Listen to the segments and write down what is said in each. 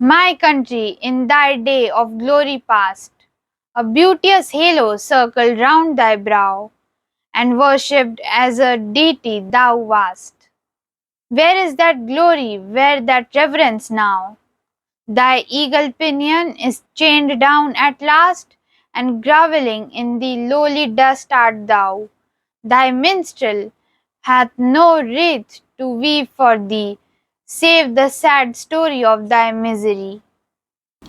My country, in thy day of glory past, a beauteous halo circled round thy brow, and worshipped as a deity thou wast. Where is that glory, where that reverence now? Thy eagle pinion is chained down at last, and grovelling in the lowly dust art thou. Thy minstrel hath no wreath to weave for thee, save the sad story of thy misery.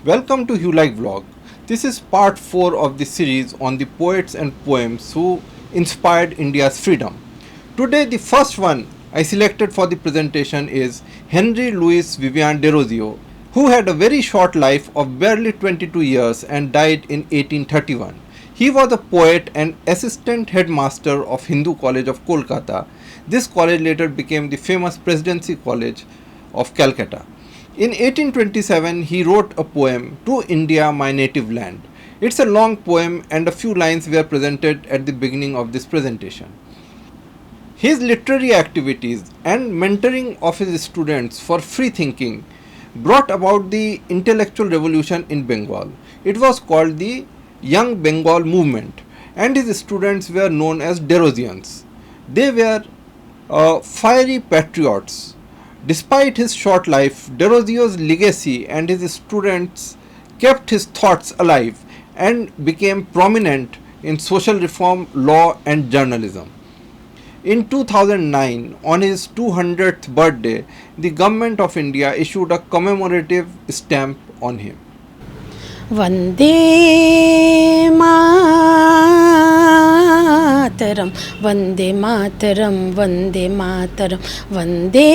Welcome to HueLike vlog. This is part 4 of the series on the poets and poems who inspired India's freedom. Today the first one I selected for the presentation is Henry Louis Vivian Derozio, who had a very short life of barely 22 years and died in 1831. He was a poet and assistant headmaster of Hindu College of Kolkata. This college later became the famous Presidency College of Calcutta. In 1827, he wrote a poem, To India, My Native Land. It's a long poem and a few lines were presented at the beginning of this presentation. His literary activities and mentoring of his students for free thinking brought about the intellectual revolution in Bengal. It was called the Young Bengal Movement, and his students were known as Derozians. They were fiery patriots. Despite his short life, Derozio's legacy and his students kept his thoughts alive and became prominent in social reform, law, and journalism. In 2009, on his 200th birthday, the Government of India issued a commemorative stamp on him. वन्दे मातरं वन्दे मातरं वन्दे मातरं वन्दे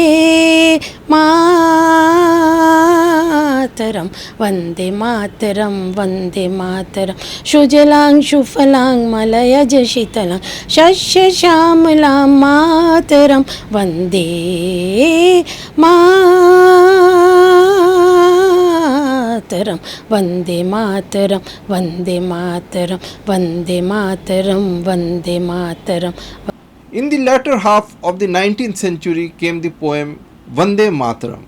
मातरं वन्दे मातरं वन्दे मातरं सुजलां सुफलां मलयज शीतलां शस्यश्यामलां मातरं वन्दे मातरं वन्दे मातरं वन्दे मातरं वन्दे मातरं वन्दे मातरं. In the latter half of the 19th century came the poem Vande Mataram.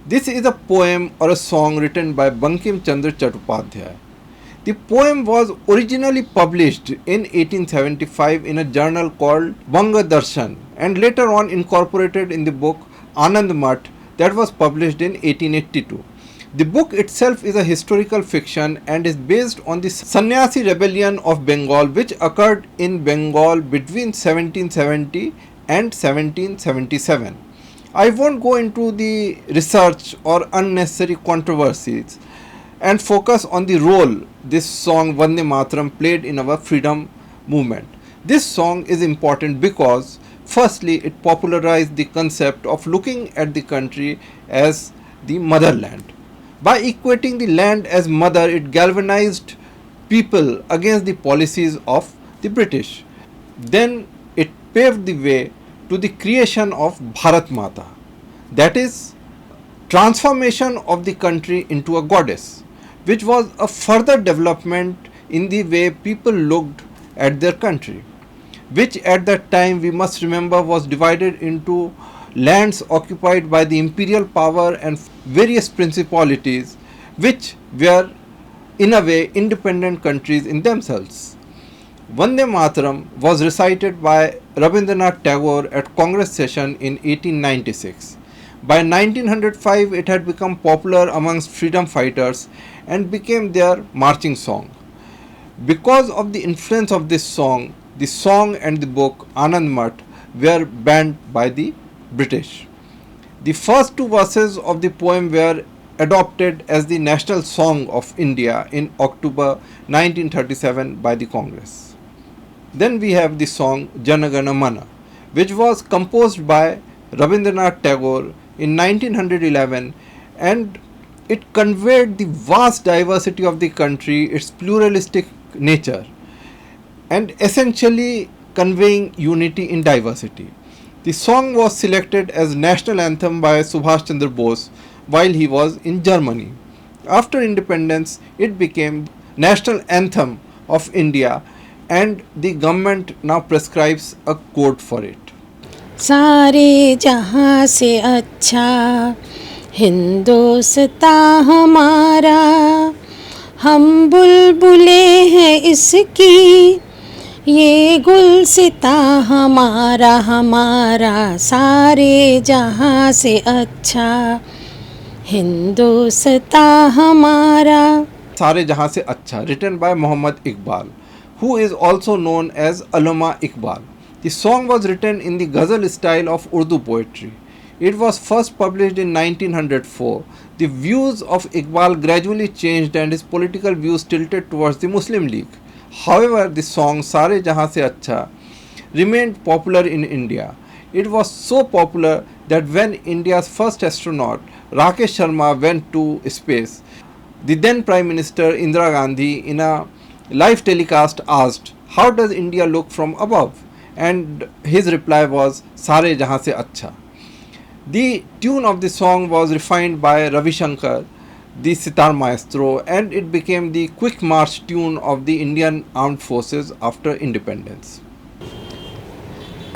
This is a poem or a song written by Bankim Chandra Chattopadhyay. The poem was originally published in 1875 in a journal called Banga Darshan and later on incorporated in the book Anand Math that was published in 1882. The book itself is a historical fiction and is based on the Sannyasi rebellion of Bengal which occurred in Bengal between 1770 and 1777. I won't go into the research or unnecessary controversies and focus on the role this song Vande Mataram played in our freedom movement. This song is important because firstly it popularized the concept of looking at the country as the motherland. By equating the land as mother, it galvanized people against the policies of the British. Then it paved the way to the creation of Bharat Mata, that is, transformation of the country into a goddess, which was a further development in the way people looked at their country, which at that time we must remember was divided into lands occupied by the imperial power and various principalities which were in a way independent countries in themselves. Vande Mataram was recited by Rabindranath Tagore at Congress session in 1896. By 1905 it had become popular amongst freedom fighters and became their marching song. Because of the influence of this song, the song and the book Anand Math were banned by the British. The first two verses of the poem were adopted as the national song of India in October 1937 by the Congress. Then we have the song Jana, which was composed by Rabindranath Tagore in 1911 and it conveyed the vast diversity of the country, its pluralistic nature, and essentially conveying unity in diversity. The song was selected as national anthem by Subhash Chandra Bose while he was in Germany. After independence, it became national anthem of India and the government now prescribes a code for it. सारे जहाँ से अच्छा हिंदोस्ता हमारा, हम बुलबुले हैं इसकी, ये गुलसिता हमारा, हमारा सारे जहाँ से अच्छा, हिंदोस्ता हमारा. Sare Jahan Se Accha, written by Muhammad Iqbal, who is also known as Allama Iqbal. The song was written in the ghazal style of Urdu poetry. It was first published in 1904. The views of Iqbal gradually changed and his political views tilted towards the Muslim League. However, the song Sare Jahan Se Accha remained popular in India. It was so popular that when India's first astronaut Rakesh Sharma went to space, the then Prime Minister Indira Gandhi in a live telecast asked, "How does India look from above?" And his reply was, "Sare Jahan Se Accha." The tune of the song was refined by Ravi Shankar, the sitar maestro, and it became the quick march tune of the Indian Armed Forces after independence.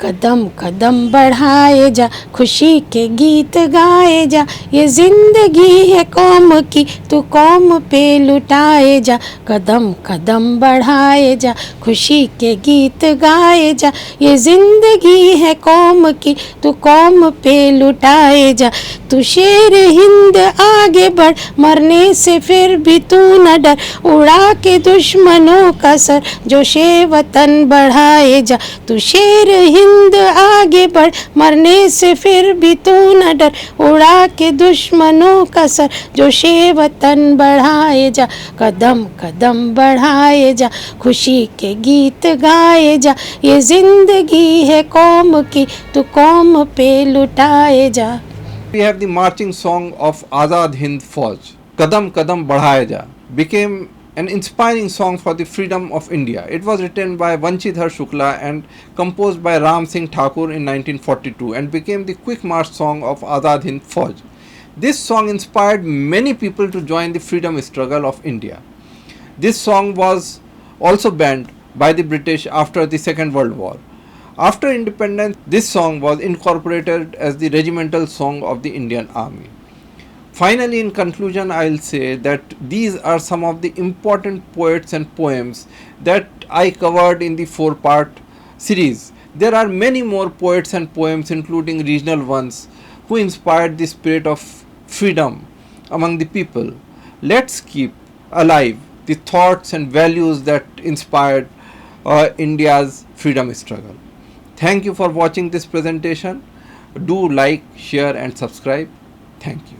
कदम कदम बढ़ाए जा, खुशी के गीत गाए जा, ये जिंदगी है कौम की, तू कौम पे लुटाए जा. कदम कदम बढ़ाए जा, खुशी के गीत गाए जा, ये जिंदगी है कौम की, तू कौम पे लुटाए जा. तू शेर हिंद आगे बढ़, मरने से फिर भी तू न डर, उड़ा के दुश्मनों का सर, जोशे वतन बढ़ाए जा. तू शेर हिंद आगे बढ़, मरने से फिर भी तू न डर, उड़ा के दुश्मनों का सर, जोशे वतन बढ़ाए जा. कदम कदम बढ़ाए जा, खुशी के गीत गाए जा, ये जिंदगी है कौम की, तू कौम पे लुटाए जा. We have the marching song of Azad Hind Fauj. Kadam Kadam Badhaye Ja became an inspiring song for the freedom of India. It was written by Vanchidhar Shukla and composed by Ram Singh Thakur in 1942 and became the quick march song of Azad Hind Fauj. This song inspired many people to join the freedom struggle of India. This song was also banned by the British after the Second World War. After independence, this song was incorporated as the regimental song of the Indian Army. Finally, in conclusion, I will say that these are some of the important poets and poems that I covered in the 4-part series. There are many more poets and poems, including regional ones, who inspired the spirit of freedom among the people. Let's keep alive the thoughts and values that inspired India's freedom struggle. Thank you for watching this presentation. Do like, share and subscribe. Thank you.